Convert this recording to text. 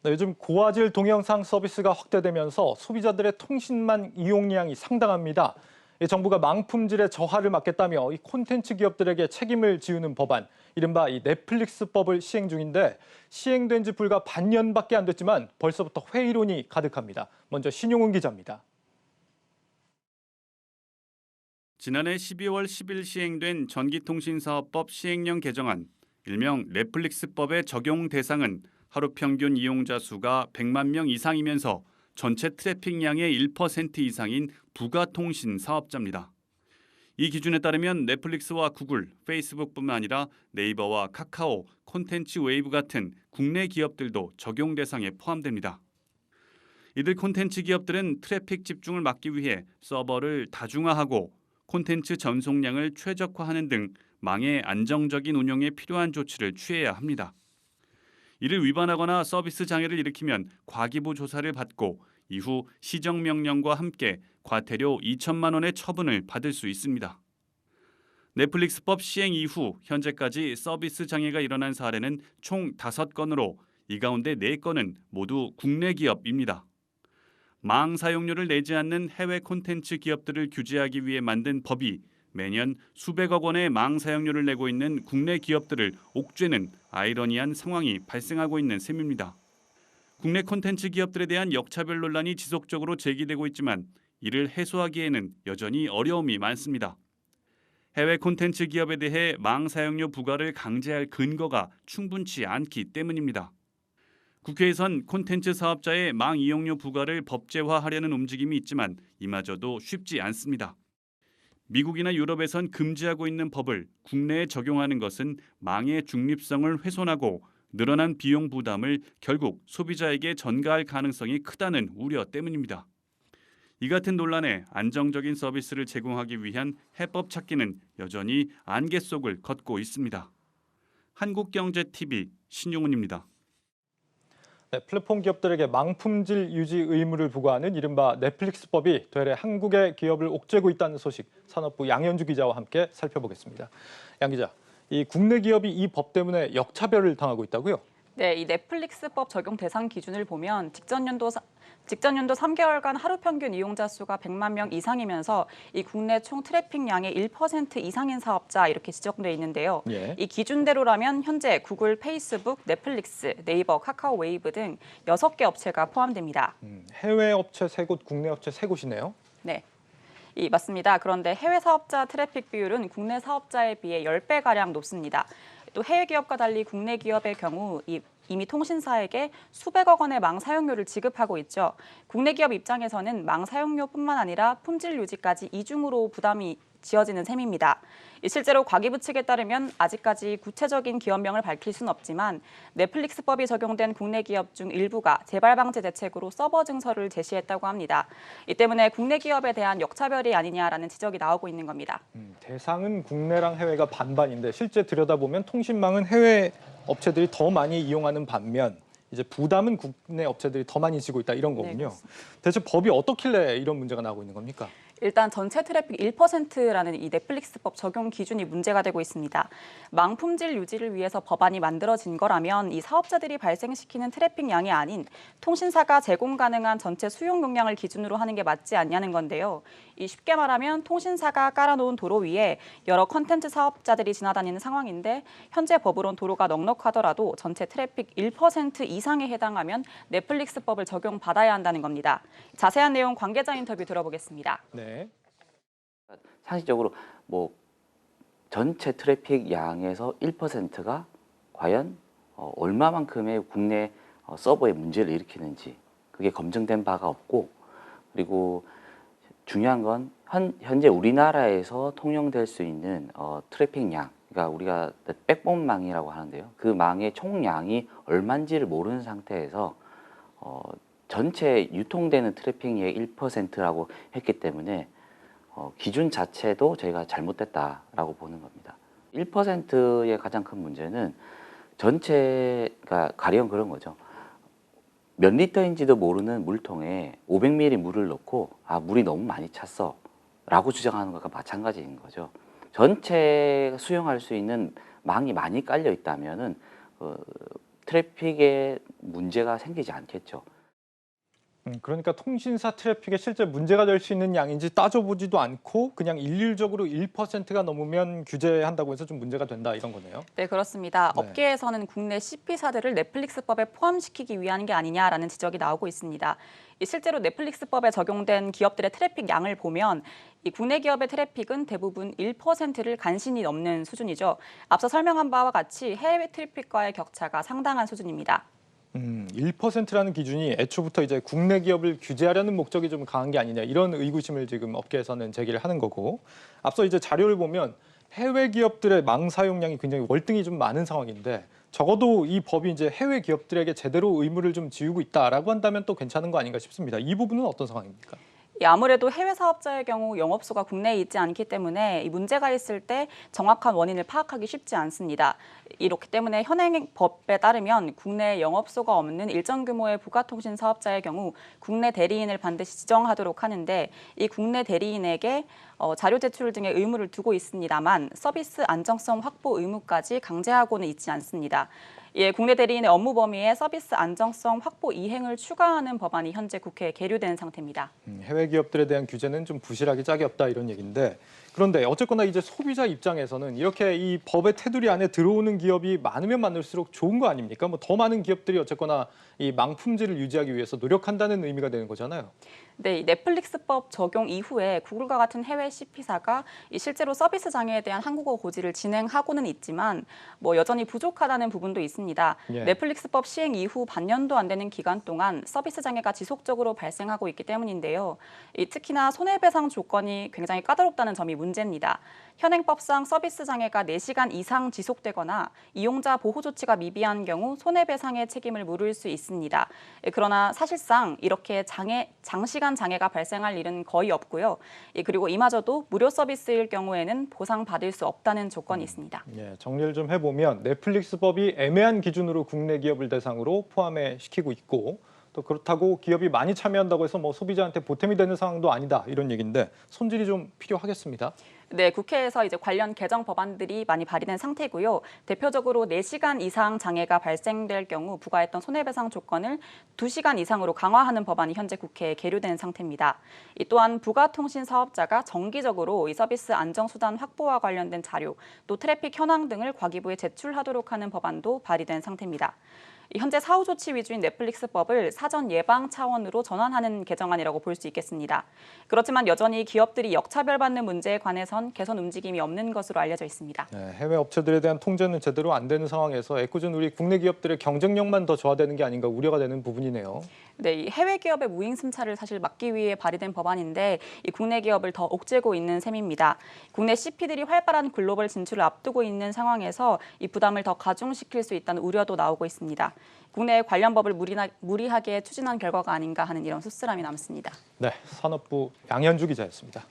네, 요즘 고화질 동영상 서비스가 확대되면서 소비자들의 통신망 이용량이 상당합니다. 정부가 망품질의 저하를 막겠다며 이 콘텐츠 기업들에게 책임을 지우는 법안, 이른바 이 넷플릭스법을 시행 중인데 시행된 지 불과 반년밖에 안 됐지만 벌써부터 회의론이 가득합니다. 먼저 신용훈 기자입니다. 지난해 12월 10일 시행된 전기통신사업법 시행령 개정안, 일명 넷플릭스법의 적용 대상은 하루 평균 이용자 수가 100만 명 이상이면서 전체 트래픽량의 1% 이상인 부가통신 사업자입니다. 이 기준에 따르면 넷플릭스와 구글, 페이스북뿐만 아니라 네이버와 카카오, 콘텐츠 웨이브 같은 국내 기업들도 적용 대상에 포함됩니다. 이들 콘텐츠 기업들은 트래픽 집중을 막기 위해 서버를 다중화하고 콘텐츠 전송량을 최적화하는 등 망의 안정적인 운영에 필요한 조치를 취해야 합니다. 이를 위반하거나 서비스 장애를 일으키면 과기부 조사를 받고 이후 시정명령과 함께 과태료 2천만 원의 처분을 받을 수 있습니다. 넷플릭스법 시행 이후 현재까지 서비스 장애가 일어난 사례는 총 5건으로 이 가운데 4건은 모두 국내 기업입니다. 망 사용료를 내지 않는 해외 콘텐츠 기업들을 규제하기 위해 만든 법이 매년 수백억 원의 망 사용료를 내고 있는 국내 기업들을 옥죄는 아이러니한 상황이 발생하고 있는 셈입니다. 국내 콘텐츠 기업들에 대한 역차별 논란이 지속적으로 제기되고 있지만 이를 해소하기에는 여전히 어려움이 많습니다. 해외 콘텐츠 기업에 대해 망 사용료 부과를 강제할 근거가 충분치 않기 때문입니다. 국회에선 콘텐츠 사업자의 망 이용료 부과를 법제화하려는 움직임이 있지만 이마저도 쉽지 않습니다. 미국이나 유럽에선 금지하고 있는 법을 국내에 적용하는 것은 망의 중립성을 훼손하고 늘어난 비용 부담을 결국 소비자에게 전가할 가능성이 크다는 우려 때문입니다. 이 같은 논란에 안정적인 서비스를 제공하기 위한 해법 찾기는 여전히 안개 속을 걷고 있습니다. 한국경제TV 신용훈입니다. 네, 플랫폼 기업들에게 망품질 유지 의무를 부과하는 이른바 넷플릭스법이 되레 한국의 기업을 옥죄고 있다는 소식, 산업부 양현주 기자와 함께 살펴보겠습니다. 양 기자, 이 국내 기업이 이 법 때문에 역차별을 당하고 있다고요? 네, 이 넷플릭스법 적용 대상 기준을 보면 직전 연도 3개월간 하루 평균 이용자 수가 100만 명 이상이면서 이 국내 총 트래픽량의 1% 이상인 사업자 이렇게 지정돼 있는데요. 예. 이 기준대로라면 현재 구글, 페이스북, 넷플릭스, 네이버, 카카오 웨이브 등 6개 업체가 포함됩니다. 해외 업체 3곳, 국내 업체 3곳이네요. 네. 맞습니다. 그런데 해외 사업자 트래픽 비율은 국내 사업자에 비해 10배가량 높습니다. 또 해외 기업과 달리 국내 기업의 경우 이미 통신사에게 수백억 원의 망 사용료를 지급하고 있죠. 국내 기업 입장에서는 망 사용료뿐만 아니라 품질 유지까지 이중으로 부담이 지어지는 셈입니다. 실제로 과기부 측에 따르면 아직까지 구체적인 기업명을 밝힐 수는 없지만 넷플릭스법이 적용된 국내 기업 중 일부가 재발 방지 대책으로 서버 증설을 제시했다고 합니다. 이 때문에 국내 기업에 대한 역차별이 아니냐라는 지적이 나오고 있는 겁니다. 대상은 국내랑 해외가 반반인데 실제 들여다보면 통신망은 해외 업체들이 더 많이 이용하는 반면 이제 부담은 국내 업체들이 더 많이 지고 있다 이런 거군요. 네, 대체 법이 어떻길래 이런 문제가 나오고 있는 겁니까? 일단 전체 트래픽 1%라는 이 넷플릭스법 적용 기준이 문제가 되고 있습니다. 망품질 유지를 위해서 법안이 만들어진 거라면 이 사업자들이 발생시키는 트래픽 양이 아닌 통신사가 제공 가능한 전체 수용 용량을 기준으로 하는 게 맞지 않냐는 건데요. 쉽게 말하면 통신사가 깔아놓은 도로 위에 여러 컨텐츠 사업자들이 지나다니는 상황인데 현재 법으론 도로가 넉넉하더라도 전체 트래픽 1% 이상에 해당하면 넷플릭스법을 적용받아야 한다는 겁니다. 자세한 내용 관계자 인터뷰 들어보겠습니다. 네. 상식적으로 뭐 전체 트래픽 양에서 1%가 과연 얼마만큼의 국내 서버에 문제를 일으키는지 그게 검증된 바가 없고, 그리고 중요한 건 현재 우리나라에서 통용될 수 있는 트래픽 양, 그러니까 우리가 백본망이라고 하는데요. 그 망의 총량이 얼마인지를 모르는 상태에서 전체 유통되는 트래픽의 1%라고 했기 때문에 기준 자체도 저희가 잘못됐다라고 보는 겁니다. 1%의 가장 큰 문제는 전체가 가령 그런 거죠. 몇 리터인지도 모르는 물통에 500ml 물을 넣고 물이 너무 많이 찼어 라고 주장하는 것과 마찬가지인 거죠. 전체 수용할 수 있는 망이 많이 깔려 있다면은 트래픽의 문제가 생기지 않겠죠. 그러니까 통신사 트래픽에 실제 문제가 될 수 있는 양인지 따져보지도 않고 그냥 일률적으로 1%가 넘으면 규제한다고 해서 좀 문제가 된다 이런 거네요. 네, 그렇습니다. 네. 업계에서는 국내 CP사들을 넷플릭스법에 포함시키기 위한 게 아니냐라는 지적이 나오고 있습니다. 실제로 넷플릭스법에 적용된 기업들의 트래픽 양을 보면 이 국내 기업의 트래픽은 대부분 1%를 간신히 넘는 수준이죠. 앞서 설명한 바와 같이 해외 트래픽과의 격차가 상당한 수준입니다. 1%라는 기준이 애초부터 이제 국내 기업을 규제하려는 목적이 좀 강한 게 아니냐 이런 의구심을 지금 업계에서는 제기를 하는 거고 앞서 이제 자료를 보면 해외 기업들의 망 사용량이 굉장히 월등히 좀 많은 상황인데 적어도 이 법이 이제 해외 기업들에게 제대로 의무를 좀 지우고 있다라고 한다면 또 괜찮은 거 아닌가 싶습니다. 이 부분은 어떤 상황입니까? 아무래도 해외 사업자의 경우 영업소가 국내에 있지 않기 때문에 이 문제가 있을 때 정확한 원인을 파악하기 쉽지 않습니다. 이렇기 때문에 현행 법에 따르면 국내 영업소가 없는 일정 규모의 부가통신 사업자의 경우 국내 대리인을 반드시 지정하도록 하는데 이 국내 대리인에게 자료 제출 등의 의무를 두고 있습니다만 서비스 안정성 확보 의무까지 강제하고는 있지 않습니다. 국내 대리인의 업무 범위에 서비스 안정성 확보 이행을 추가하는 법안이 현재 국회에 계류된 상태입니다. 해외 기업들에 대한 규제는 좀 부실하기 짝이 없다 이런 얘기인데 그런데 어쨌거나 이제 소비자 입장에서는 이렇게 이 법의 테두리 안에 들어오는 기업이 많으면 많을수록 좋은 거 아닙니까? 뭐 더 많은 기업들이 어쨌거나 이 망품질을 유지하기 위해서 노력한다는 의미가 되는 거잖아요. 네, 이 넷플릭스법 적용 이후에 구글과 같은 해외 CP사가 실제로 서비스 장애에 대한 한국어 고지를 진행하고는 있지만 여전히 부족하다는 부분도 있습니다. 예. 넷플릭스법 시행 이후 반년도 안 되는 기간 동안 서비스 장애가 지속적으로 발생하고 있기 때문인데요. 특히나 손해배상 조건이 굉장히 까다롭다는 점이 문제입니다. 현행법상 서비스 장애가 4시간 이상 지속되거나 이용자 보호 조치가 미비한 경우 손해배상의 책임을 물을 수 있습니다. 그러나 사실상 이렇게 장시간 장애가 발생할 일은 거의 없고요. 그리고 이마저도 무료 서비스일 경우에는 보상받을 수 없다는 조건이 있습니다. 예, 정리를 좀 해보면 넷플릭스법이 애매한 기준으로 국내 기업을 대상으로 포함해 시키고 있고 또 그렇다고 기업이 많이 참여한다고 해서 뭐 소비자한테 보탬이 되는 상황도 아니다 이런 얘기인데 손질이 좀 필요하겠습니다. 네, 국회에서 이제 관련 개정 법안들이 많이 발의된 상태고요. 대표적으로 4시간 이상 장애가 발생될 경우 부과했던 손해배상 조건을 2시간 이상으로 강화하는 법안이 현재 국회에 계류된 상태입니다. 또한 부가통신 사업자가 정기적으로 이 서비스 안정수단 확보와 관련된 자료, 또 트래픽 현황 등을 과기부에 제출하도록 하는 법안도 발의된 상태입니다. 현재 사후 조치 위주인 넷플릭스법을 사전 예방 차원으로 전환하는 개정안이라고 볼 수 있겠습니다. 그렇지만 여전히 기업들이 역차별받는 문제에 관해선 개선 움직임이 없는 것으로 알려져 있습니다. 네, 해외 업체들에 대한 통제는 제대로 안 되는 상황에서 애꿎은 우리 국내 기업들의 경쟁력만 더 저하되는 게 아닌가 우려가 되는 부분이네요. 네, 이 해외 기업의 무인 승차를 사실 막기 위해 발의된 법안인데 이 국내 기업을 더 옥죄고 있는 셈입니다. 국내 CP들이 활발한 글로벌 진출을 앞두고 있는 상황에서 이 부담을 더 가중시킬 수 있다는 우려도 나오고 있습니다. 국내 관련 법을 무리하게 추진한 결과가 아닌가 하는 이런 씁쓸함이 남습니다. 네, 산업부 양현주 기자였습니다.